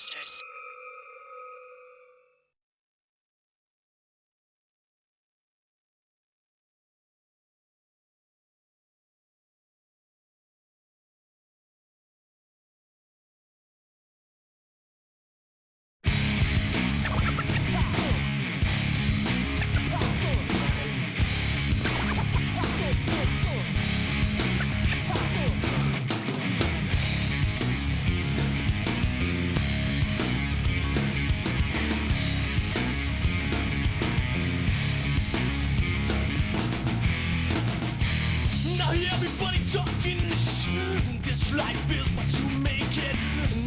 Masters. Everybody talking shit. This life is what you make it.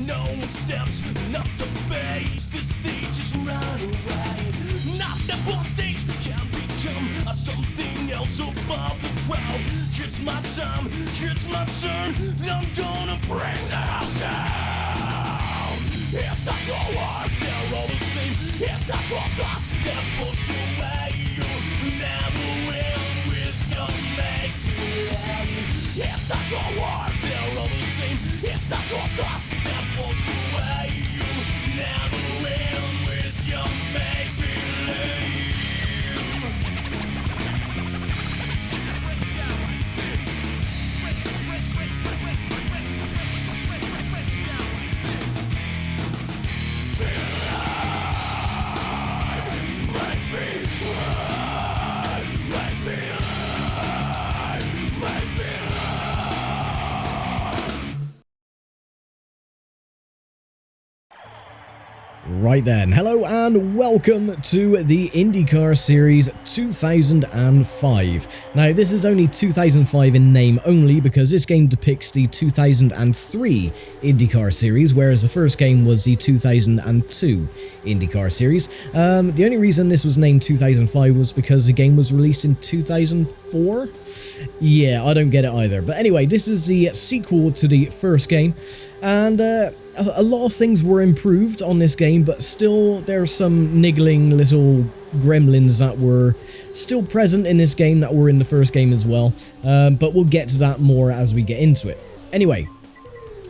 No one steps up the base. This stage is right away. Now step on stage can become something else above the crowd. It's my time, it's my turn. I'm gonna bring the house down. It's not your words, they're all the same. It's not your thoughts that push you away. You never will with your make. It's not your words, they're all the same. It's not your thoughts that push you away. You never will with your make-believe. Right then, hello and welcome to the IndyCar Series 2005. Now this is only 2005 in name only because this game depicts the 2003 IndyCar Series, whereas the first game was the 2002 IndyCar Series. The only reason this was named 2005 was because the game was released in 2004? Yeah, I don't get it either. But anyway, this is the sequel to the first game, and a lot of things were improved on this game, but still there are some niggling little gremlins that were still present in this game that were in the first game as well. But we'll get to that more as we get into it. Anyway,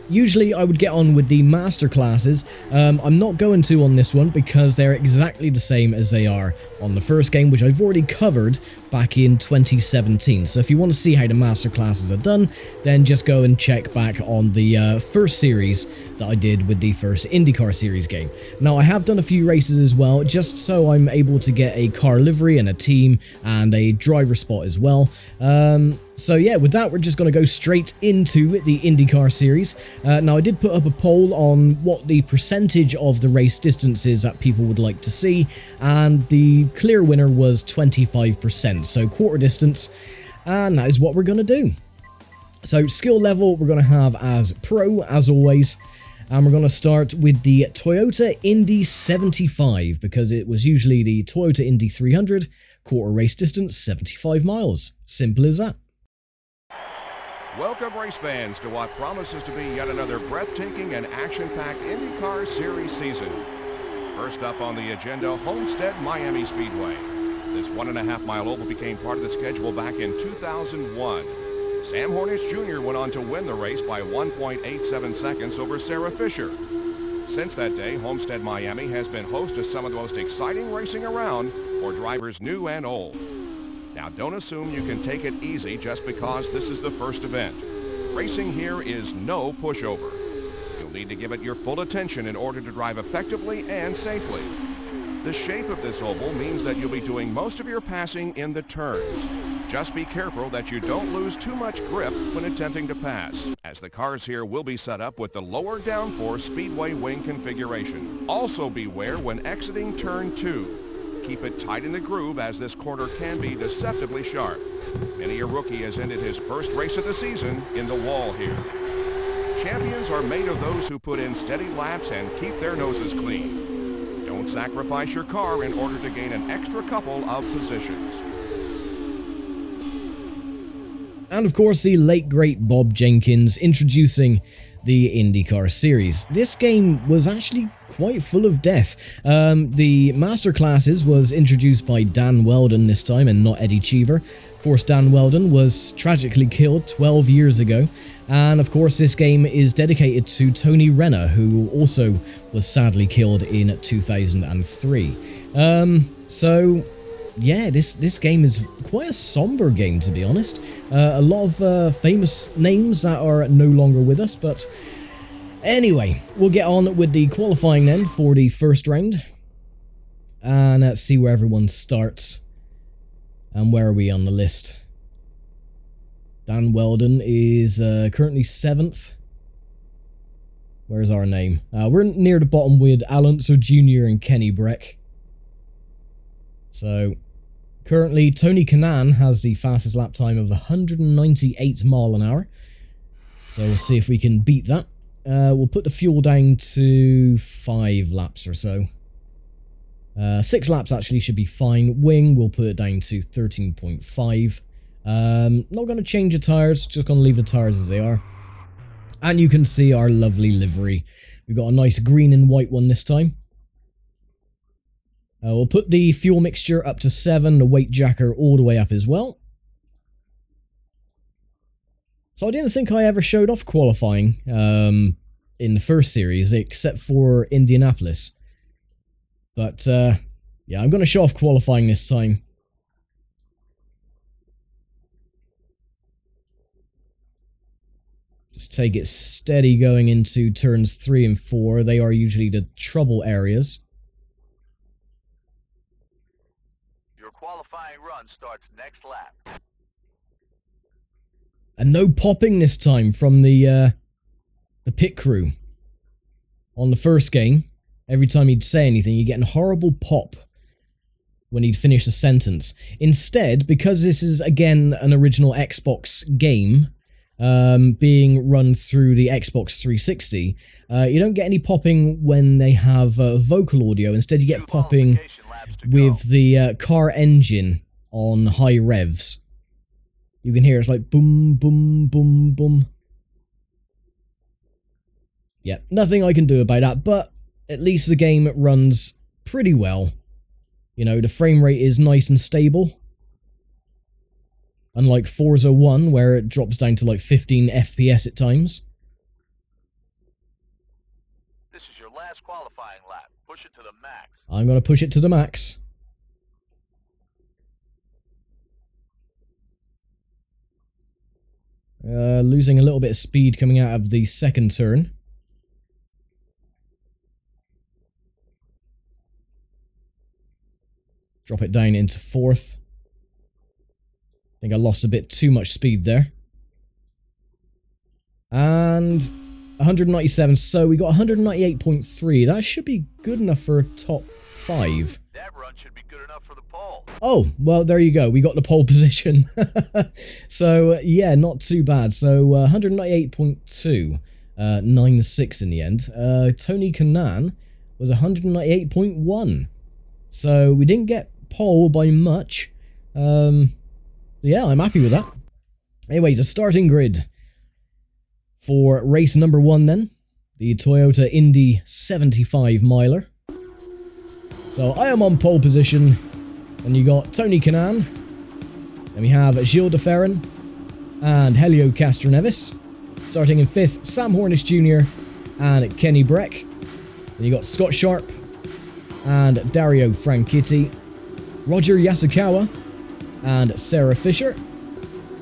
usually I would get on with the master classes. I'm not going to on this one because they're exactly the same as they are on the first game, which I've already covered back in 2017. So if you want to see how the master classes are done, then just go and check back on the first series that I did with the first IndyCar Series game. Now I have done a few races as well, just so I'm able to get a car livery and a team and a driver spot as well. So yeah, with that, we're just going to go straight into the IndyCar Series. Now, I did put up a poll on what the percentage of the race distances that people would like to see, and the clear winner was 25%, so quarter distance, and that is what we're going to do. So skill level, we're going to have as Pro, as always, and we're going to start with the Toyota Indy 75, because it was usually the Toyota Indy 300, quarter race distance, 75 miles. Simple as that. Welcome, race fans, to what promises to be yet another breathtaking and action-packed IndyCar Series season. First up on the agenda, Homestead Miami Speedway. This 1.5-mile oval became part of the schedule back in 2001. Sam Hornish Jr. went on to win the race by 1.87 seconds over Sarah Fisher. Since that day, Homestead Miami has been host to some of the most exciting racing around for drivers new and old. Now, don't assume you can take it easy just because this is the first event. Racing here is no pushover. You'll need to give it your full attention in order to drive effectively and safely. The shape of this oval means that you'll be doing most of your passing in the turns. Just be careful that you don't lose too much grip when attempting to pass, as the cars here will be set up with the lower downforce speedway wing configuration. Also beware when exiting turn 2. Keep it tight in the groove, as this corner can be deceptively sharp. Many a rookie has ended his first race of the season in the wall here. Champions are made of those who put in steady laps and keep their noses clean. Don't sacrifice your car in order to gain an extra couple of positions. And of course, the late great Bob Jenkins introducing the IndyCar Series. This game was actually quite full of death. The Master Classes was introduced by Dan Weldon this time and not Eddie Cheever. course, Dan Weldon was tragically killed 12 years ago. And of course, this game is dedicated to Tony Renner, who also was sadly killed in 2003. So yeah, this game is quite a somber game, to be honest. A lot of famous names that are no longer with us, but anyway, we'll get on with the qualifying then for the first round. And let's see where everyone starts. And where are we on the list? Dan Weldon is currently 7th. Where's our name? We're near the bottom with Alonso Jr. and Kenny Breck. So, currently, Tony Kanaan has the fastest lap time of 198 mile an hour. So we'll see if we can beat that. We'll put the fuel down to 5 laps or so. 6 laps actually should be fine. Wing, we'll put it down to 13.5. Not going to change the tyres, just going to leave the tyres as they are. And you can see our lovely livery. We've got a nice green and white one this time. We'll put the fuel mixture up to 7, the weight jacker all the way up as well. So I didn't think I ever showed off qualifying in the first series, except for Indianapolis. But yeah, I'm going to show off qualifying this time. Just take it steady going into turns 3 and 4. They are usually the trouble areas. Your qualifying run starts next lap. And no popping this time from the pit crew. On the first game, every time he'd say anything, you'd get a horrible pop when he'd finish a sentence. Instead, because this is, again, an original Xbox game, being run through the Xbox 360, you don't get any popping when they have vocal audio. Instead, you get popping with the car engine on high revs. You can hear it's like boom, boom, boom, boom. Yeah, nothing I can do about that, but at least the game runs pretty well. You know, the frame rate is nice and stable. Unlike Forza 1, where it drops down to like 15 FPS at times. This is your last qualifying lap. Push it to the max. I'm going to push it to the max. Losing a little bit of speed coming out of the second turn. Drop it down into 4th. I think I lost a bit too much speed there. And 197, so we got 198.3. That should be good enough for a top 5. That run should be good enough for the pole. Oh, well, there you go. We got the pole position. So, yeah, not too bad. So, 198.2. 9.6 in the end. Tony Kanaan was 198.1. So, we didn't get pole by much. Yeah, I'm happy with that. Anyway, the starting grid for race number 1 then. The Toyota Indy 75 miler. So I am on pole position. And you got Tony Kanaan. Then we have Gilles de Ferran and Helio Castroneves. Starting in 5th, Sam Hornish Jr. and Kenny Breck. Then you got Scott Sharp and Dario Franchitti. Roger Yasukawa and Sarah Fisher.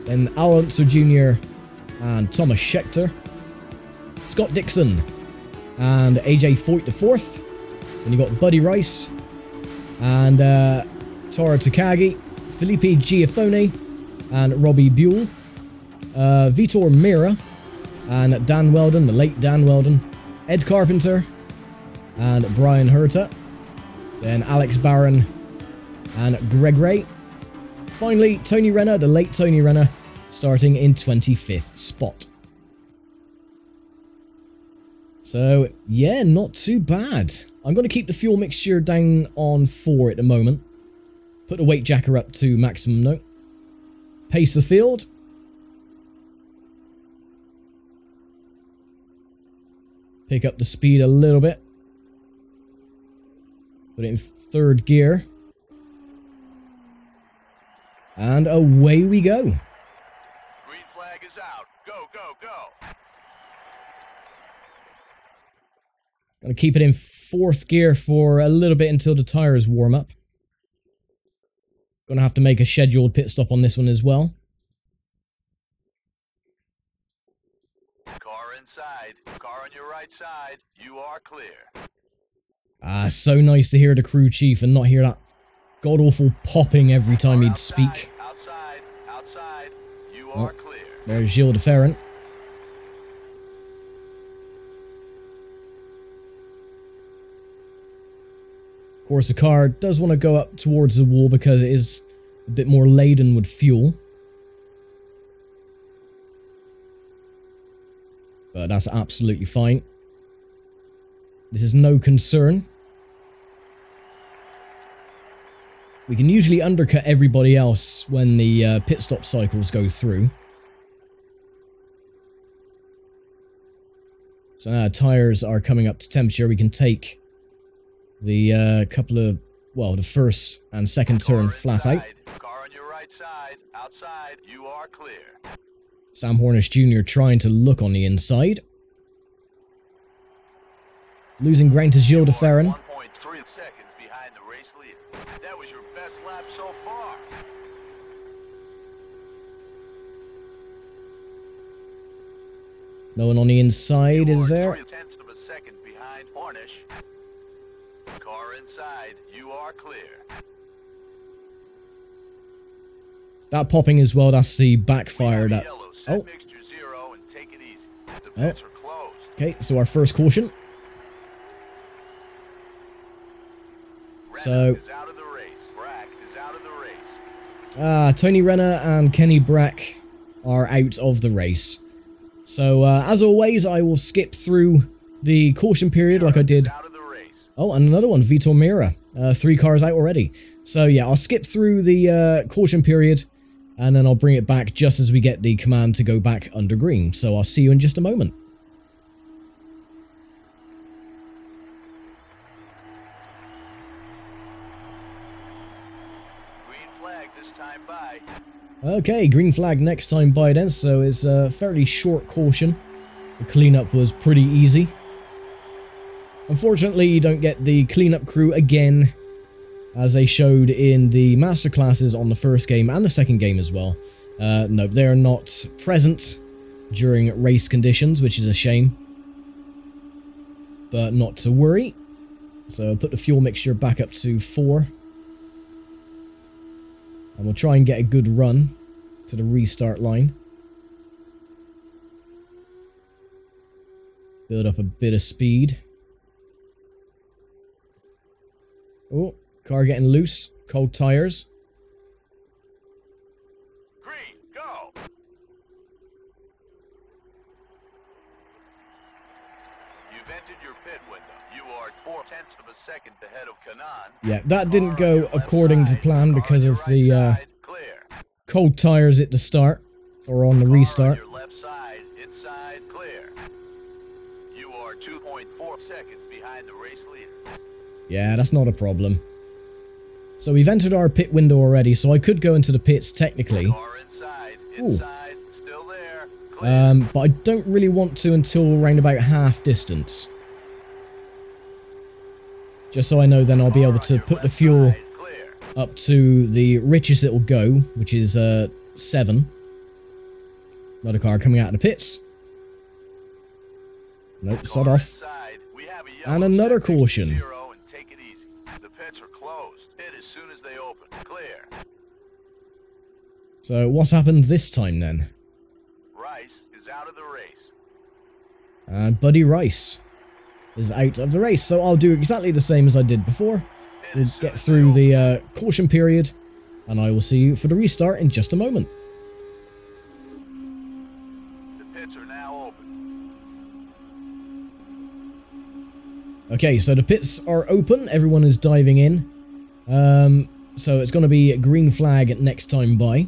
Then Alonso Jr. and Thomas Scheckter. Scott Dixon and AJ Foyt the 4th. Then you got Buddy Rice and Tara Takagi, Felipe Giafone and Robbie Buell. Vitor Mira and Dan Weldon, the late Dan Weldon. Ed Carpenter and Brian Herta. Then Alex Barron and Greg Ray. Finally, Tony Renner, the late Tony Renner, starting in 25th spot. So, yeah, not too bad. I'm going to keep the fuel mixture down on 4 at the moment. Put the weight jacker up to maximum note. Pace the field. Pick up the speed a little bit. Put it in 3rd gear. And away we go. Green flag is out. Go, go, go. Gonna keep it in 4th gear for a little bit until the tires warm up. Gonna have to make a scheduled pit stop on this one as well. Car inside. Car on your right side. You are clear. Ah, so nice to hear the crew chief and not hear that god-awful popping every time he'd speak. Outside, outside. You are clear. There's Gilles de Ferrand. Of course, the car does want to go up towards the wall because it is a bit more laden with fuel. But that's absolutely fine. This is no concern. We can usually undercut everybody else when the pit stop cycles go through. So now tires are coming up to temperature. We can take the couple of, well, the first and second turn flat out. Car on your right side. Outside. You are clear. Sam Hornish Jr. trying to look on the inside. Losing ground to Gilles de Ferrand. 1.3 seconds behind the race leader. That was your best lap so far. No one on the inside, You is are there? 0.3 of a second behind Hornish. Car inside. You are clear. That popping as well, that's the backfire that... Yellow, set Oh, mixture 0 and take it easy. The pits are closed. okay, so our first caution. So, Renner is out of the race. Brack is out of the race. Tony Renner and Kenny Brack are out of the race. So, as always, I will skip through the caution period like I did. Out of the race. Oh, and another one, Vitor Mira. 3 cars out already. So, yeah, I'll skip through the caution period, and then I'll bring it back just as we get the command to go back under green. So, I'll see you in just a moment. Green flag this time by. Okay, green flag next time by then, so it's a fairly short caution. The cleanup was pretty easy. Unfortunately, you don't get the cleanup crew again, as they showed in the masterclasses on the first game and the second game as well. No, they're not present during race conditions, which is a shame. But not to worry. So put the fuel mixture back up to 4. And we'll try and get a good run to the restart line. Build up a bit of speed. Oh, car getting loose. Cold tires. Green, go. You've entered your pit window. You are 0.4 of a second ahead of Kanan. Yeah, that didn't go according to plan because of the Clear. cold tires at the start, or on the restart. Your left side, inside, clear. You are 2.4 seconds behind the race leader. Yeah, that's not a problem. So we've entered our pit window already, so I could go into the pits technically. Car inside, inside, still there, clear. But I don't really want to until around about half distance. Just so I know then I'll be able to put the fuel Side, clear. up to the richest it'll go, which is 7. Another car coming out of the pits. Nope, sod Car off. inside. We have a yellow And another set mixture caution. 0 and take it easy. The pits are closed. Hit as soon as they open. Clear. So what's happened this time then? Rice is out of the race. And Buddy Rice is out of the race, so I'll do exactly the same as I did before. Hit We'll as soon get as through they the caution period, and I will see you for the restart in just a moment. open. The pits are now open. Okay, so the pits are open, everyone is diving in. So it's going to be green flag next time by.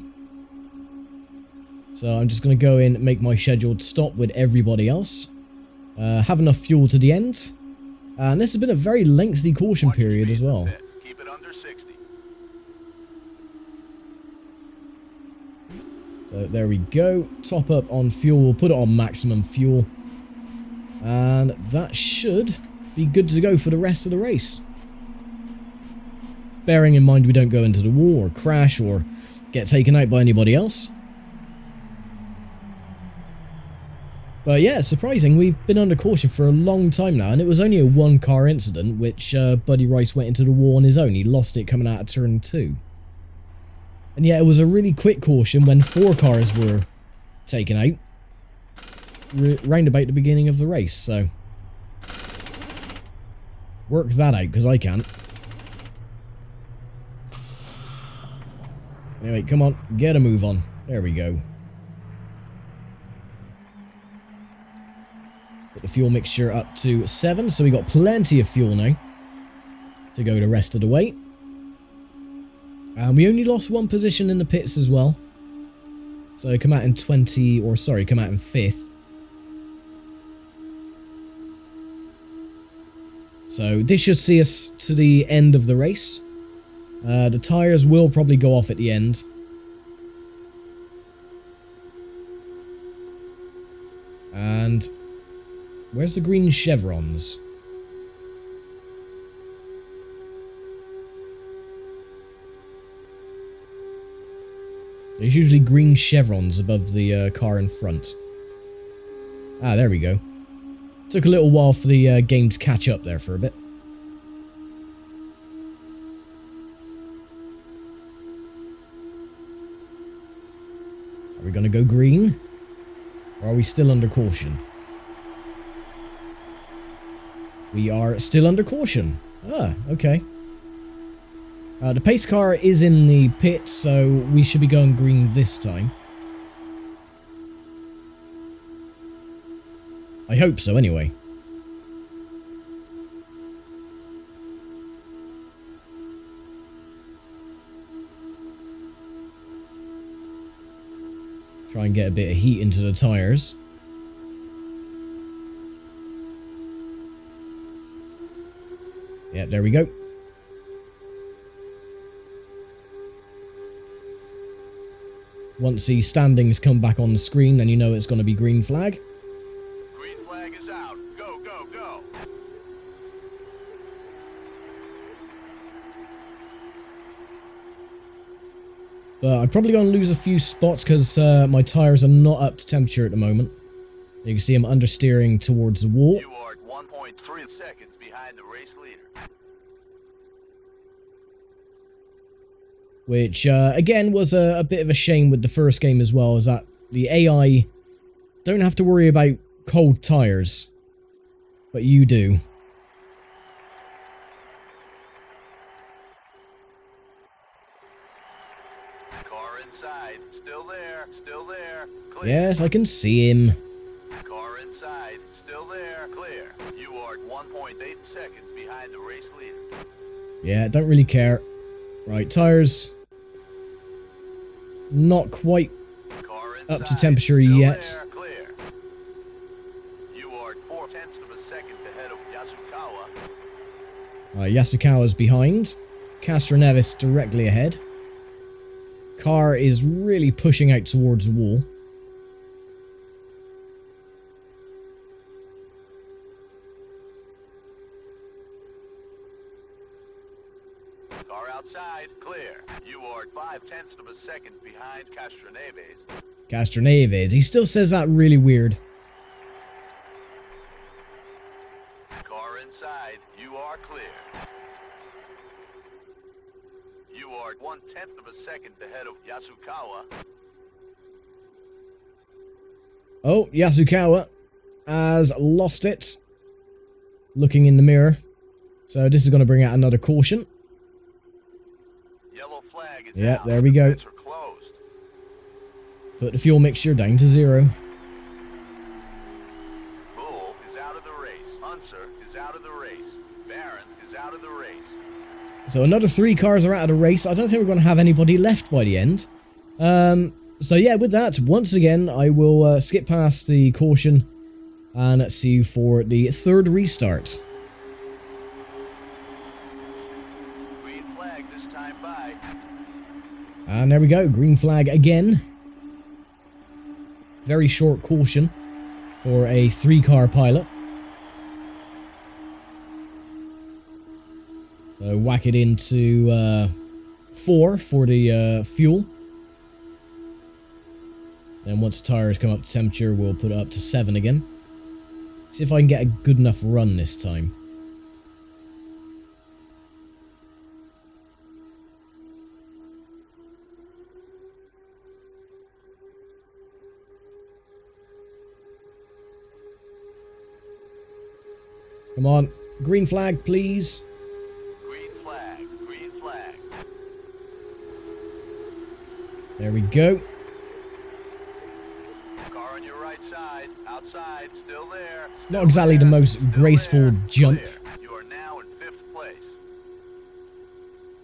So I'm just going to go in and make my scheduled stop with everybody else. Have enough fuel to the end. And this has been a very lengthy caution Watch your period speed as in the well. pit. Keep it under 60. So there we go. Top up on fuel. We'll put it on maximum fuel. And that should be good to go for the rest of the race. Bearing in mind we don't go into the wall or crash or get taken out by anybody else. But yeah, surprising. We've been under caution for a long time now, and it was only a one-car incident, which Buddy Rice went into the wall on his own. He lost it coming out of turn 2. And yeah, it was a really quick caution when 4 cars were taken out. Round about the beginning of the race, so work that out, because I can't. Anyway, come on, get a move on. There we go. Put the fuel mixture up to 7, so we got plenty of fuel now to go the rest of the way. And we only lost 1 position in the pits as well. So come out in 20, or sorry, come out in 5th. So this should see us to the end of the race. The tyres will probably go off at the end. And where's the green chevrons? There's usually green chevrons above the car in front. Ah, there we go. Took a little while for the game to catch up there for a bit. Are we going to go green? Or are we still under caution? We are still under caution. Ah, okay. The pace car is in the pit, so we should be going green this time. I hope so, anyway. Try and get a bit of heat into the tyres. Yeah, there we go. Once the standings come back on the screen, then you know it's going to be green flag. Green flag is out. Go, go, go. But I'm probably going to lose a few spots because my tyres are not up to temperature at the moment. You can see I'm understeering towards the wall. You are 1.3 seconds behind the race leader. Which, again, was a bit of a shame with the first game as well, is that the AI don't have to worry about cold tyres. But you do. Car inside. Still there. Still there. Clear. Yes, I can see him. Car inside. Still there. Clear. You are 1.8 seconds behind the race leader. Yeah, don't really care. Right, tyres. Not quite Car inside. up to temperature Still yet. There. Clear. You are 0.4 seconds ahead of Yasukawa. Yasukawa's behind. Castroneves directly ahead. Car is really pushing out towards the wall. Car outside, clear. You are 0.5 seconds behind Castroneves. Castroneves. He still says that really weird. Car inside, you are clear. You are 0.1 second ahead of Yasukawa. Oh, Yasukawa has lost it. Looking in the mirror. So this is going to bring out another caution. Yellow flag is Yeah, down. there we go. Pits are closed. Put the fuel mixture down to 0. Bull is out of the race. Unser is out of the race. Baron is out of the race. So another 3 cars are out of the race. I don't think we're going to have anybody left by the end. So yeah, with that, once again, I will skip past the caution and see you for the 3rd restart. Green flag this time by. And there we go, green flag again. Very short caution for a 3-car pilot. So whack it into 4 for the fuel. Then once the tyres come up to temperature, we'll put it up to 7 again. See if I can get a good enough run this time. Come on, green flag, please. Green flag, green flag. There we go. Car on your right side, outside, still there. Not exactly the most graceful jump, Clear. You are now in 5th place.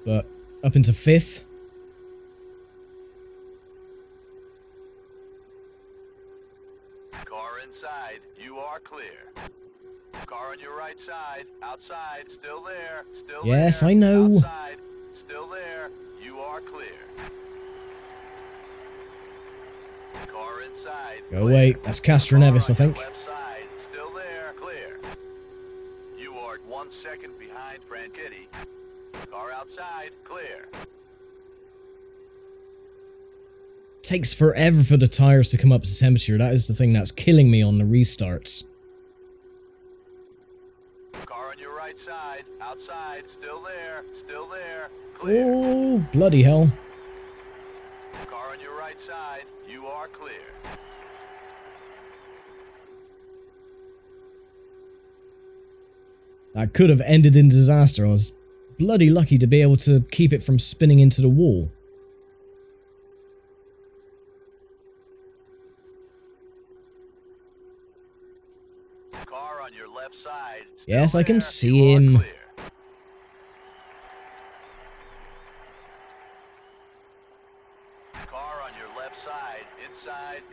but up into 5th. Car inside, you are clear. Car on your right side, outside, still there, still there. Yes, I know. Outside, still there, you are clear. Car inside. Go away. That's Castor Nevis, I think. Left side, still there, clear. You are 1 second behind Franchitti. Car outside, clear. Takes forever for the tyres to come up to temperature. That is the thing that's killing me on the restarts. Car on your right side, outside, still there, clear. Oh, bloody hell. Car on your right side, you are clear. That could have ended in disaster. I was bloody lucky to be able to keep it from spinning into the wall. Car on your left side. Yes, I can see you are him. clear. Car on your left side,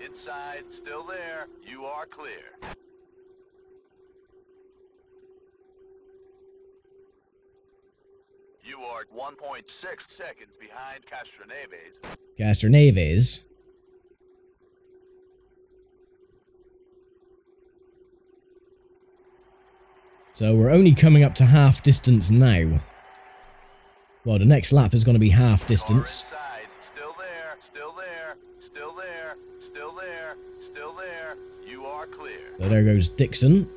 inside, still there. You are clear. You are 1.6 seconds behind Castroneves. Castor Nevis. So we're only coming up to half distance now. Well, the next lap is going to be half distance. Car inside, still there, still there, still there, still there, still there. You are clear. So there goes Dixon.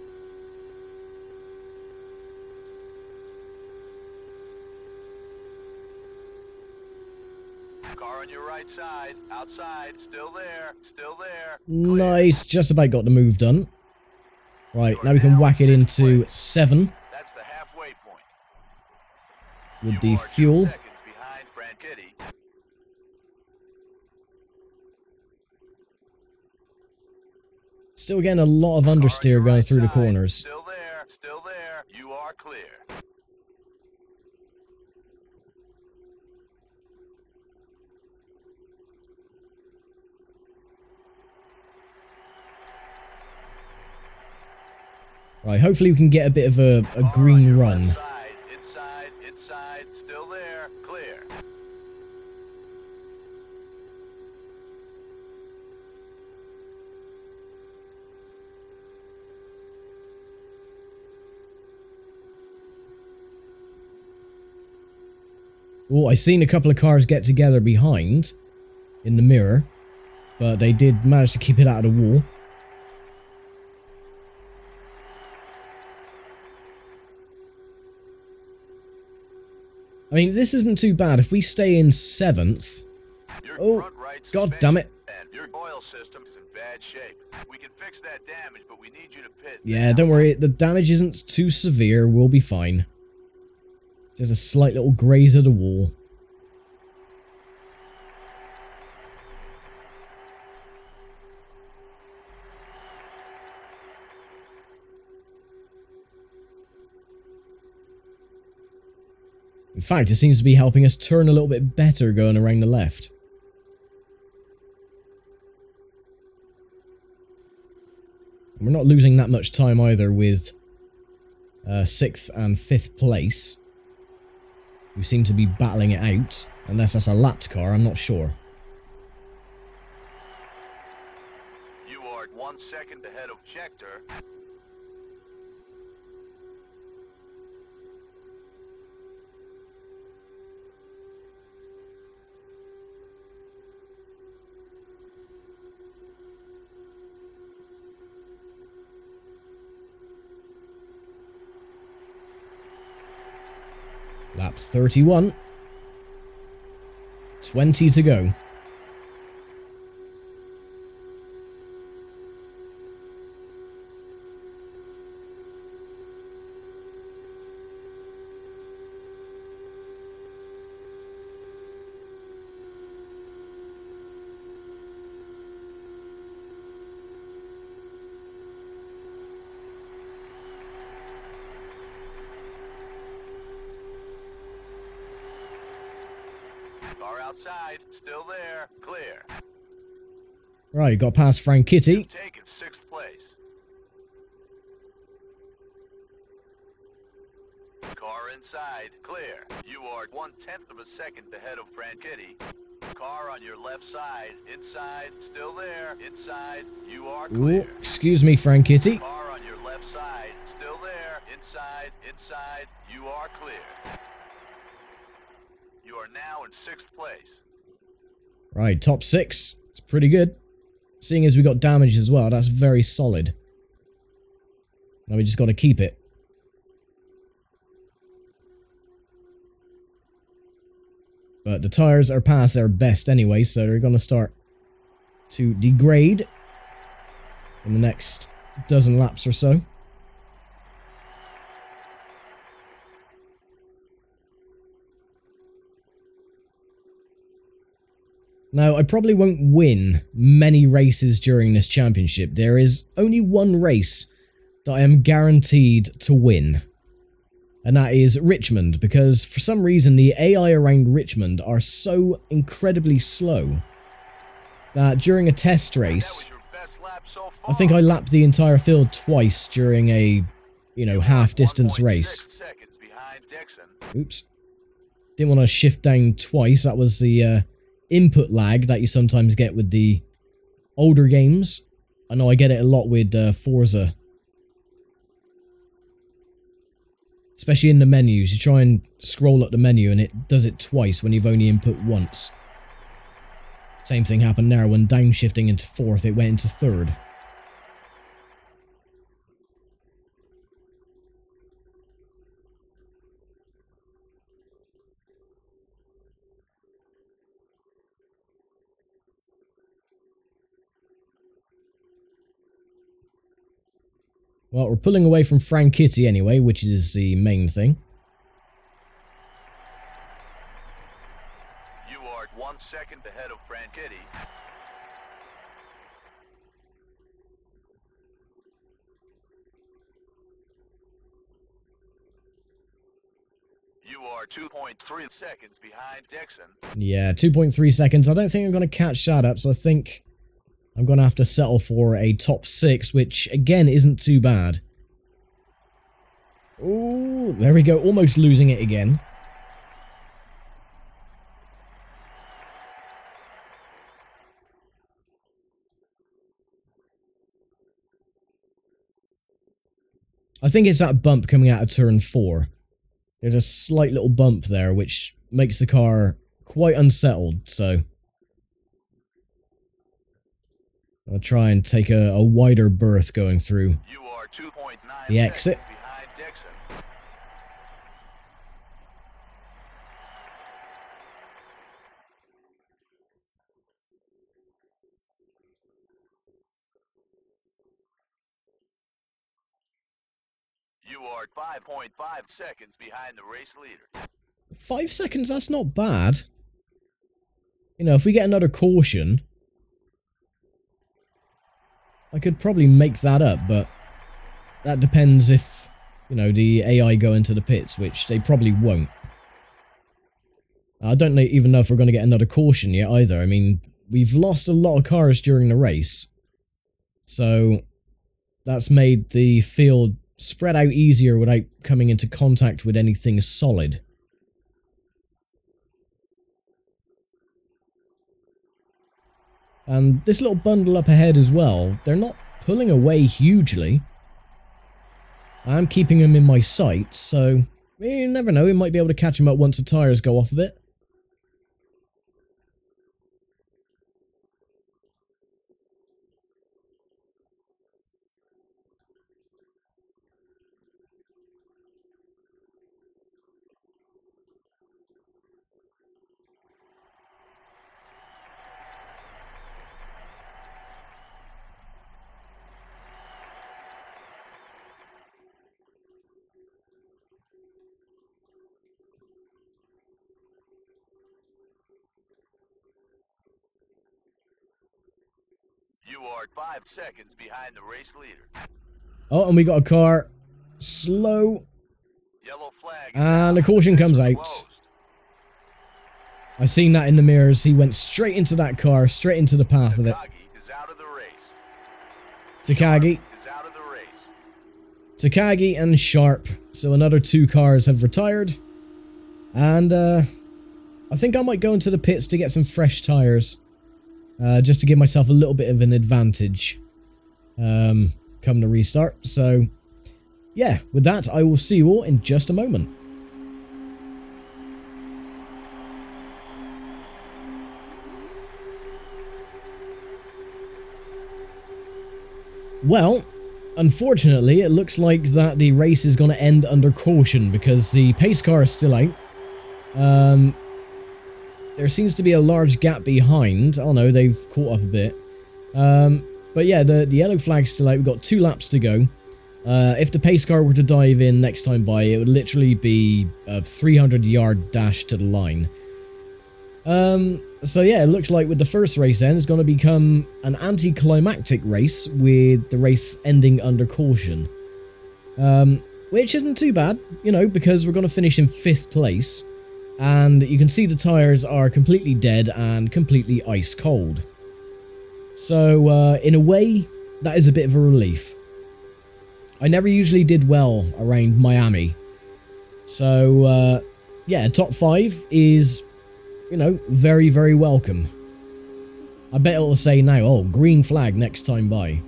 Car on your right side, outside, still there, clear. Nice, just about got the move done. Right, now we can whack it into 7 That's the halfway point. with You the are 2 fuel. seconds behind Franchitti. Still getting a lot of Car on understeer your going right through the side, corners. Still there, you are clear. Right, hopefully we can get a bit of a Car on green your run. left side, inside, still there, clear. Oh, I seen a couple of cars get together behind in the mirror, but they did manage to keep it out of the wall. I mean, this isn't too bad. If we stay in 7th... Your Oh, front right god damn it. suspension and your oil system is in bad shape. We can fix that damage, but we need you to pit. Yeah, don't worry. The damage isn't too severe. We'll be fine. Just a slight little graze of the wall. In fact, it seems to be helping us turn a little bit better going around the left. And we're not losing that much time either with 6th and 5th place. We seem to be battling it out. Unless that's a lapped car, I'm not sure. second ahead of Schechter. Lap 31. 20 to go. Car outside, still there, clear. Right, got past Frank Kitty. Taken 6th place. Car inside, clear. You are 1/10 of a second ahead of Franchitti. Car on your left side, inside, still there, inside, you are clear. Ooh, excuse me, Frank Kitty. Car on your left side, still there, inside, inside, you are clear. You are now in 6th place. Right, top 6. It's pretty good. Seeing as we got damage as well, that's very solid. Now we just got to keep it. But the tires are past their best anyway, so they're going to start to degrade in the next dozen laps or so. Now, I probably won't win many races during this championship. There is only one race that I am guaranteed to win. And that is Richmond, because for some reason the AI around Richmond are so incredibly slow that during a test race, I think I lapped the entire field twice during a, half-distance race. Oops. Didn't want to shift down twice. That was the input lag that you sometimes get with the older games. I know I get it a lot with Forza. Especially in the menus. You try and scroll up the menu and it does it twice when you've only input once. Same thing happened there when downshifting into 4th, it went into 3rd. Well, we're pulling away from Frank Kitty anyway, which is the main thing. You are 1 second ahead of Franchitti. You are 2.3 seconds behind Dixon. Yeah, 2.3 seconds. I don't think I'm going to catch that up, so I think I'm going to have to settle for a top 6, which, again, isn't too bad. Ooh, there we go. Almost losing it again. I think it's that bump coming out of turn 4. There's a slight little bump there, which makes the car quite unsettled, so I'll try and take a wider berth going through You are 2.9 the exit. seconds behind Dixon. You are 5.5 seconds behind the race leader. 5 seconds, that's not bad. If we get another caution, I could probably make that up, but that depends if, the AI go into the pits, which they probably won't. I don't even know if we're going to get another caution yet either. I mean, we've lost a lot of cars during the race, so that's made the field spread out easier without coming into contact with anything solid. And this little bundle up ahead as well, they're not pulling away hugely. I'm keeping him in my sights, so you never know, we might be able to catch him up once the tyres go off a bit. You are 5 seconds behind the race leader. Oh, and we got a car slow, Yellow flag. and the caution comes out. Closed. I seen that in the mirrors. He went straight into that car, straight into the path of it. Takagi is out of the race. Takagi. Is out of the race. Takagi and Sharp. So another 2 cars have retired. And I think I might go into the pits to get some fresh tyres. Just to give myself a little bit of an advantage. Come the restart. So, yeah, with that, I will see you all in just a moment. Well, unfortunately, it looks like that the race is going to end under caution because the pace car is still out. There seems to be a large gap behind. Oh no, they've caught up a bit. But yeah, the yellow flag's still out. We've got 2 laps to go. If the pace car were to dive in next time by, it would literally be a 300-yard dash to the line. So yeah, it looks like with the first race then, it's going to become an anticlimactic race with the race ending under caution. Which isn't too bad, you know, because we're going to finish in 5th place. And you can see the tyres are completely dead and completely ice cold. So, in a way, that is a bit of a relief. I never usually did well around Miami. So, yeah, top 5 is, you know, very, very welcome. I bet it'll say now, oh, green flag next time by.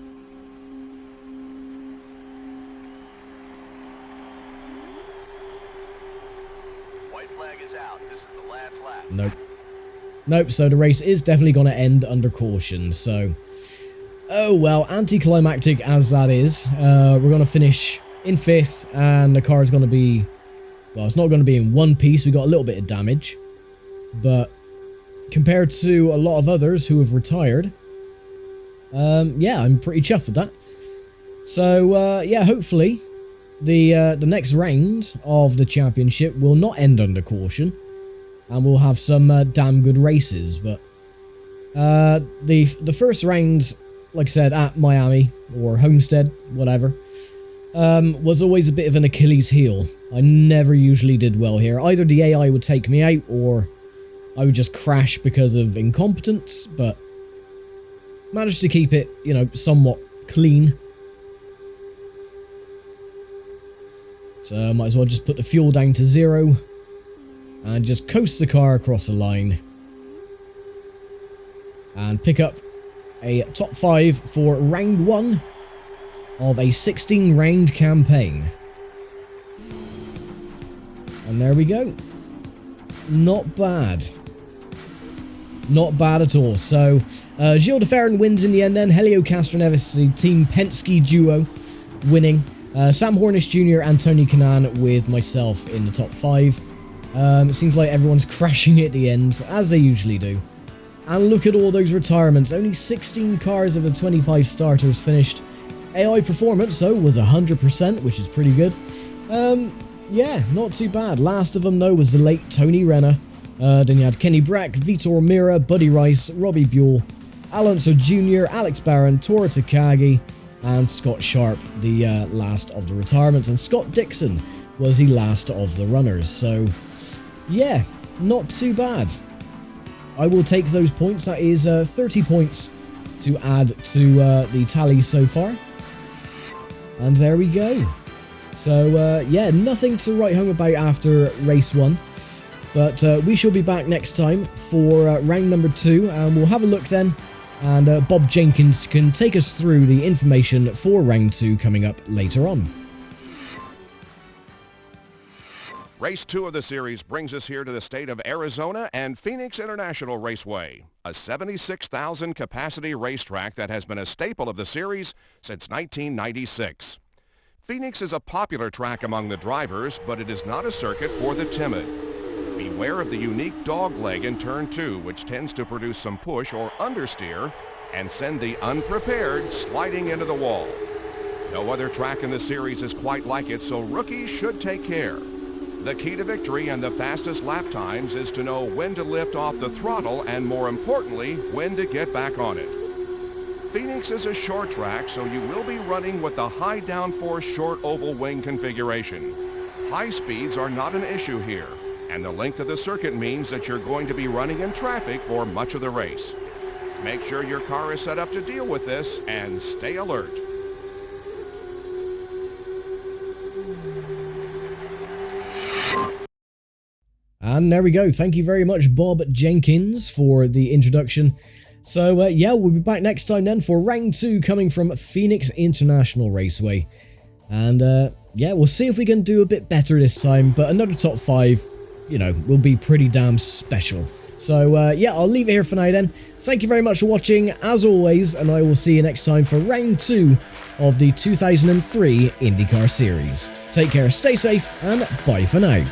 White flag is out. This is the last lap. Nope. Nope, so the race is definitely going to end under caution, so... Oh well, anticlimactic as that is, we're going to finish in 5th, and the car is going to be... Well, it's not going to be in one piece, we got a little bit of damage. But, compared to a lot of others who have retired, yeah, I'm pretty chuffed with that. So, yeah, hopefully, the next round of the championship will not end under caution. And we'll have some damn good races, but the first round, like I said, at Miami, or Homestead, whatever, was always a bit of an Achilles heel. I never usually did well here. Either the AI would take me out, or I would just crash because of incompetence, but managed to keep it, you know, somewhat clean. So I might as well just put the fuel down to 0. And just coast the car across the line. And pick up a top 5 for round 1 of a 16-round campaign. And there we go. Not bad. Not bad at all. So, Gilles de Ferran wins in the end then. Helio Castroneves, the Team Penske duo, winning. Sam Hornish Jr. and Tony Kanaan with myself in the top 5. It seems like everyone's crashing at the end, as they usually do. And look at all those retirements. Only 16 cars of the 25 starters finished. AI performance, though, was 100%, which is pretty good. Yeah, not too bad. Last of them, though, was the late Tony Renner. Then you had Kenny Brack, Vitor Mira, Buddy Rice, Robbie Buell, Alonso Jr., Alex Barron, Tora Takagi, and Scott Sharp, the last of the retirements. And Scott Dixon was the last of the runners. So, yeah, not too bad. I will take those points. That is 30 points to add to the tally so far. And there we go. So, yeah, nothing to write home about after race 1. But we shall be back next time for round number 2. And we'll have a look then And Bob Jenkins can take us through the information for Round 2 coming up later on. Race 2 of the series brings us here to the state of Arizona and Phoenix International Raceway, a 76,000 capacity racetrack that has been a staple of the series since 1996. Phoenix is a popular track among the drivers, but it is not a circuit for the timid. Beware of the unique dog leg in turn 2, which tends to produce some push or understeer and send the unprepared sliding into the wall. No other track in the series is quite like it, so rookies should take care. The key to victory and the fastest lap times is to know when to lift off the throttle and, more importantly, when to get back on it. Phoenix is a short track, so you will be running with the high downforce short oval wing configuration. High speeds are not an issue here, and the length of the circuit means that you're going to be running in traffic for much of the race. Make sure your car is set up to deal with this and stay alert. And there we go. Thank you very much, Bob Jenkins, for the introduction. So, yeah, we'll be back next time then for Round 2 coming from Phoenix International Raceway. And, yeah, we'll see if we can do a bit better this time. But another top 5, you know, will be pretty damn special. So, yeah, I'll leave it here for now then. Thank you very much for watching, as always, and I will see you next time for Round 2 of the 2003 IndyCar Series. Take care, stay safe, and bye for now.